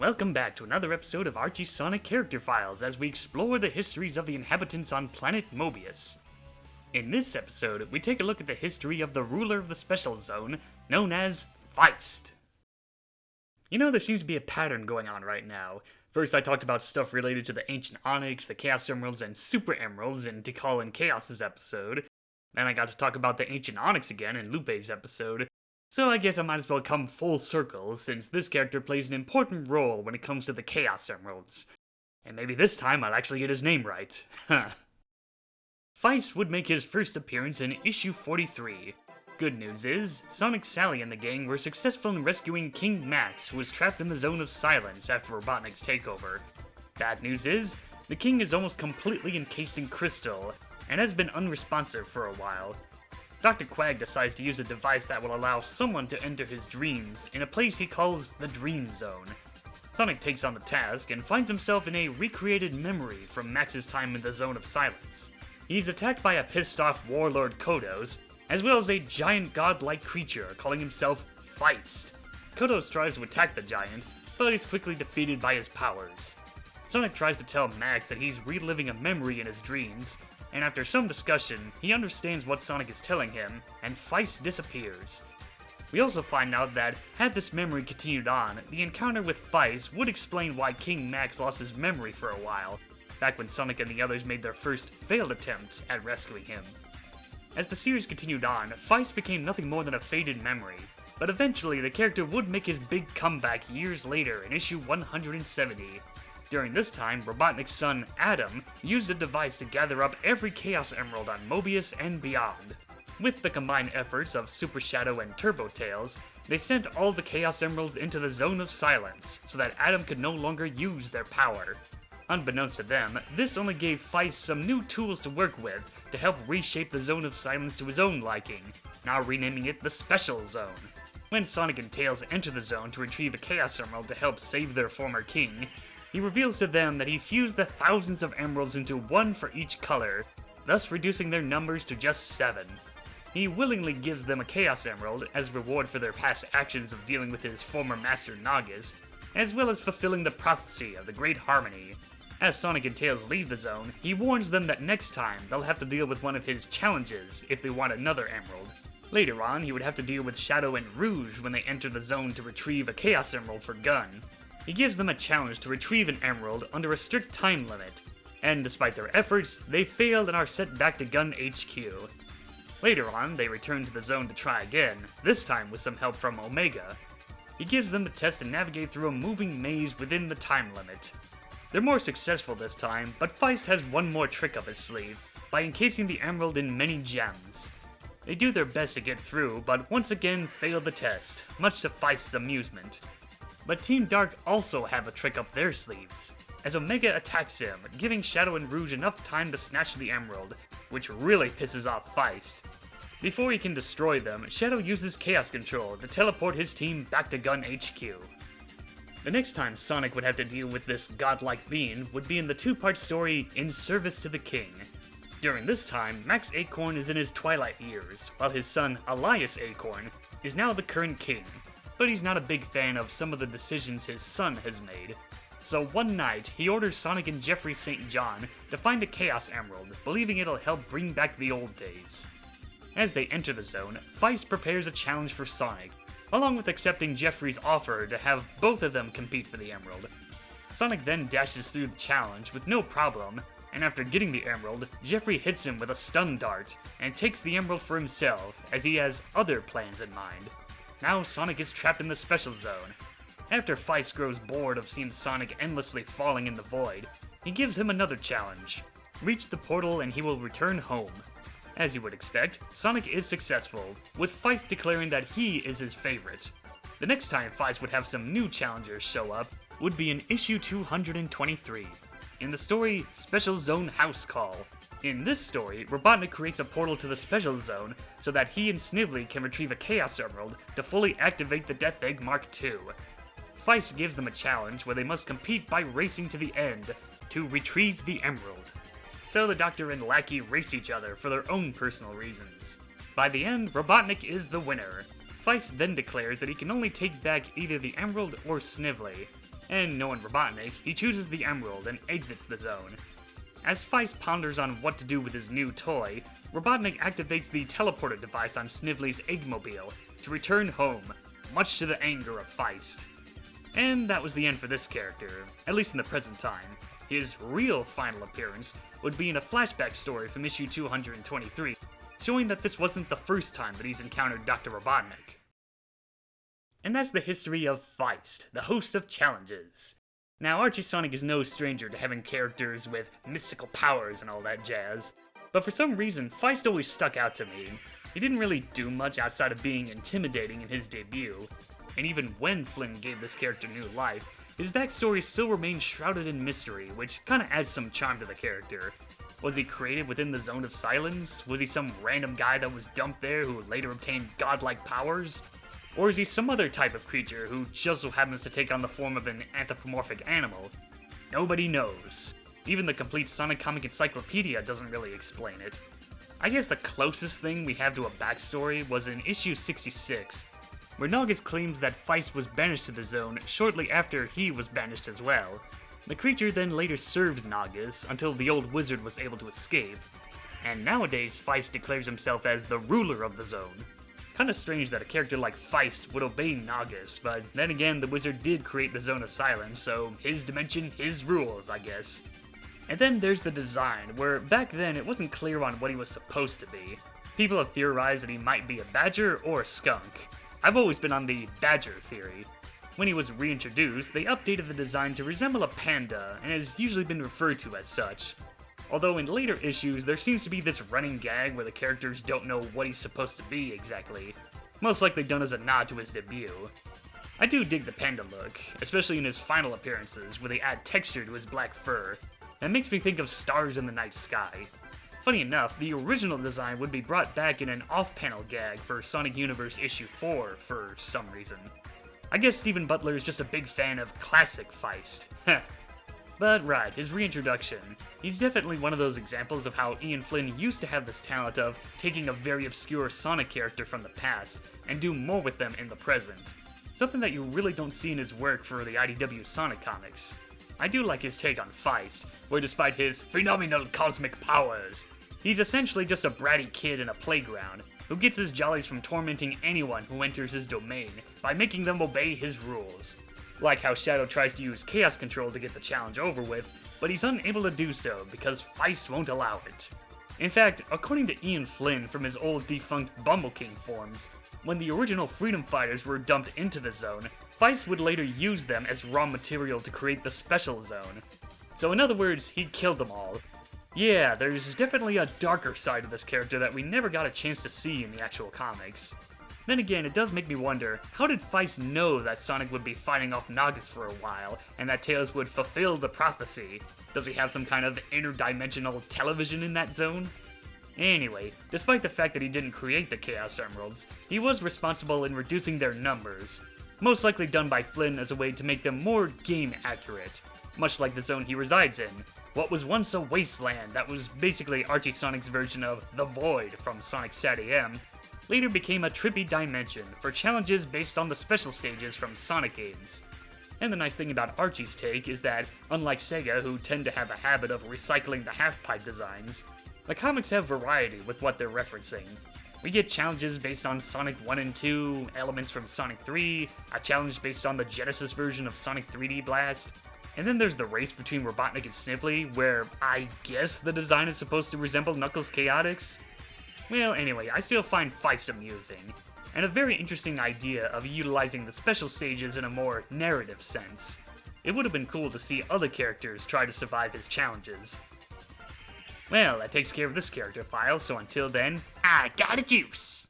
Welcome back to another episode of Archie Sonic Character Files as we explore the histories of the inhabitants on planet Mobius. In this episode, we take a look at the history of the ruler of the Special Zone, known as Feist. You know, there seems to be a pattern going on right now. First I talked about stuff related to the Ancient Onyx, the Chaos Emeralds, and Super Emeralds in Tikal and Chaos' episode. Then I got to talk about the Ancient Onyx again in Lupe's episode. So I guess I might as well come full circle, since this character plays an important role when it comes to the Chaos Emeralds. And maybe this time I'll actually get his name right. Feist would make his first appearance in issue 43. Good news is, Sonic, Sally, and the gang were successful in rescuing King Max, who was trapped in the Zone of Silence after Robotnik's takeover. Bad news is, the King is almost completely encased in crystal, and has been unresponsive for a while. Dr. Quag decides to use a device that will allow someone to enter his dreams in a place he calls the Dream Zone. Sonic takes on the task and finds himself in a recreated memory from Max's time in the Zone of Silence. He's attacked by a pissed-off warlord Kodos, as well as a giant godlike creature calling himself Feist. Kodos tries to attack the giant, but is quickly defeated by his powers. Sonic tries to tell Max that he's reliving a memory in his dreams, and after some discussion, he understands what Sonic is telling him, and Feist disappears. We also find out that, had this memory continued on, the encounter with Feist would explain why King Max lost his memory for a while, back when Sonic and the others made their first failed attempts at rescuing him. As the series continued on, Feist became nothing more than a faded memory, but eventually the character would make his big comeback years later in issue 170. During this time, Robotnik's son, Adam, used a device to gather up every Chaos Emerald on Mobius and beyond. With the combined efforts of Super Shadow and Turbo Tails, they sent all the Chaos Emeralds into the Zone of Silence, so that Adam could no longer use their power. Unbeknownst to them, this only gave Feist some new tools to work with to help reshape the Zone of Silence to his own liking, now renaming it the Special Zone. When Sonic and Tails enter the zone to retrieve a Chaos Emerald to help save their former king, he reveals to them that he fused the thousands of emeralds into one for each color, thus reducing their numbers to just 7. He willingly gives them a Chaos Emerald as reward for their past actions of dealing with his former master Nagus, as well as fulfilling the prophecy of the Great Harmony. As Sonic and Tails leave the zone, he warns them that next time they'll have to deal with one of his challenges if they want another emerald. Later on, he would have to deal with Shadow and Rouge when they enter the zone to retrieve a Chaos Emerald for Gun. He gives them a challenge to retrieve an emerald under a strict time limit, and despite their efforts, they fail and are sent back to Gun HQ. Later on, they return to the zone to try again, this time with some help from Omega. He gives them the test to navigate through a moving maze within the time limit. They're more successful this time, but Feist has one more trick up his sleeve, by encasing the emerald in many gems. They do their best to get through, but once again fail the test, much to Feist's amusement. But Team Dark also have a trick up their sleeves, as Omega attacks him, giving Shadow and Rouge enough time to snatch the emerald, which really pisses off Feist. Before he can destroy them, Shadow uses Chaos Control to teleport his team back to Gun HQ. The next time Sonic would have to deal with this godlike being would be in the 2-part story In Service to the King. During this time, Max Acorn is in his twilight years, while his son, Elias Acorn, is now the current king. But he's not a big fan of some of the decisions his son has made. So one night, he orders Sonic and Jeffrey St. John to find a Chaos Emerald, believing it'll help bring back the old days. As they enter the zone, Feist prepares a challenge for Sonic, along with accepting Jeffrey's offer to have both of them compete for the emerald. Sonic then dashes through the challenge with no problem, and after getting the emerald, Jeffrey hits him with a stun dart, and takes the emerald for himself, as he has other plans in mind. Now Sonic is trapped in the Special Zone. After Feist grows bored of seeing Sonic endlessly falling in the void, he gives him another challenge. Reach the portal and he will return home. As you would expect, Sonic is successful, with Feist declaring that he is his favorite. The next time Feist would have some new challengers show up would be in issue 223, in the story Special Zone House Call. In this story, Robotnik creates a portal to the Special Zone so that he and Snively can retrieve a Chaos Emerald to fully activate the Death Egg Mark II. Feist gives them a challenge where they must compete by racing to the end to retrieve the emerald. So the Doctor and Lackey race each other for their own personal reasons. By the end, Robotnik is the winner. Feist then declares that he can only take back either the emerald or Snively, and knowing Robotnik, he chooses the emerald and exits the zone. As Feist ponders on what to do with his new toy, Robotnik activates the teleporter device on Snively's Eggmobile to return home, much to the anger of Feist. And that was the end for this character, at least in the present time. His real final appearance would be in a flashback story from issue 223, showing that this wasn't the first time that he's encountered Dr. Robotnik. And that's the history of Feist, the host of challenges. Now, Archie Sonic is no stranger to having characters with mystical powers and all that jazz, but for some reason, Feist always stuck out to me. He didn't really do much outside of being intimidating in his debut, and even when Flynn gave this character new life, his backstory still remains shrouded in mystery, which kinda adds some charm to the character. Was he created within the Zone of Silence? Was he some random guy that was dumped there who later obtained godlike powers? Or is he some other type of creature who just so happens to take on the form of an anthropomorphic animal? Nobody knows. Even the complete Sonic comic encyclopedia doesn't really explain it. I guess the closest thing we have to a backstory was in issue 66, where Naugus claims that Feist was banished to the zone shortly after he was banished as well. The creature then later served Naugus until the old wizard was able to escape, and nowadays Feist declares himself as the ruler of the zone. Kinda strange that a character like Feist would obey Naugus, but then again, the wizard did create the Zone of Silence, so his dimension, his rules, I guess. And then there's the design, where back then it wasn't clear on what he was supposed to be. People have theorized that he might be a badger or a skunk. I've always been on the badger theory. When he was reintroduced, they updated the design to resemble a panda, and has usually been referred to as such. Although in later issues, there seems to be this running gag where the characters don't know what he's supposed to be exactly, most likely done as a nod to his debut. I do dig the panda look, especially in his final appearances, where they add texture to his black fur. That makes me think of stars in the night sky. Funny enough, the original design would be brought back in an off-panel gag for Sonic Universe issue 4 for some reason. I guess Stephen Butler is just a big fan of classic Feist. But right, his reintroduction. He's definitely one of those examples of how Ian Flynn used to have this talent of taking a very obscure Sonic character from the past and do more with them in the present. Something that you really don't see in his work for the IDW Sonic comics. I do like his take on Feist, where despite his phenomenal cosmic powers, he's essentially just a bratty kid in a playground who gets his jollies from tormenting anyone who enters his domain by making them obey his rules. Like how Shadow tries to use Chaos Control to get the challenge over with, but he's unable to do so because Feist won't allow it. In fact, according to Ian Flynn from his old defunct Bumble King forms, when the original Freedom Fighters were dumped into the zone, Feist would later use them as raw material to create the Special Zone. So in other words, he killed them all. Yeah, there's definitely a darker side of this character that we never got a chance to see in the actual comics. Then again, it does make me wonder, how did Feist know that Sonic would be fighting off Naugus for a while, and that Tails would fulfill the prophecy? Does he have some kind of interdimensional television in that zone? Anyway, despite the fact that he didn't create the Chaos Emeralds, he was responsible in reducing their numbers, most likely done by Flynn as a way to make them more game accurate, much like the zone he resides in. What was once a wasteland that was basically Archie Sonic's version of The Void from Sonic SatAM, later became a trippy dimension for challenges based on the special stages from Sonic games. And the nice thing about Archie's take is that, unlike Sega, who tend to have a habit of recycling the half-pipe designs, the comics have variety with what they're referencing. We get challenges based on Sonic 1 and 2, elements from Sonic 3, a challenge based on the Genesis version of Sonic 3D Blast, and then there's the race between Robotnik and Snively, where I guess the design is supposed to resemble Knuckles Chaotix? Well, anyway, I still find Feist amusing, and a very interesting idea of utilizing the special stages in a more narrative sense. It would have been cool to see other characters try to survive his challenges. Well, that takes care of this character file, so until then, I got a juice!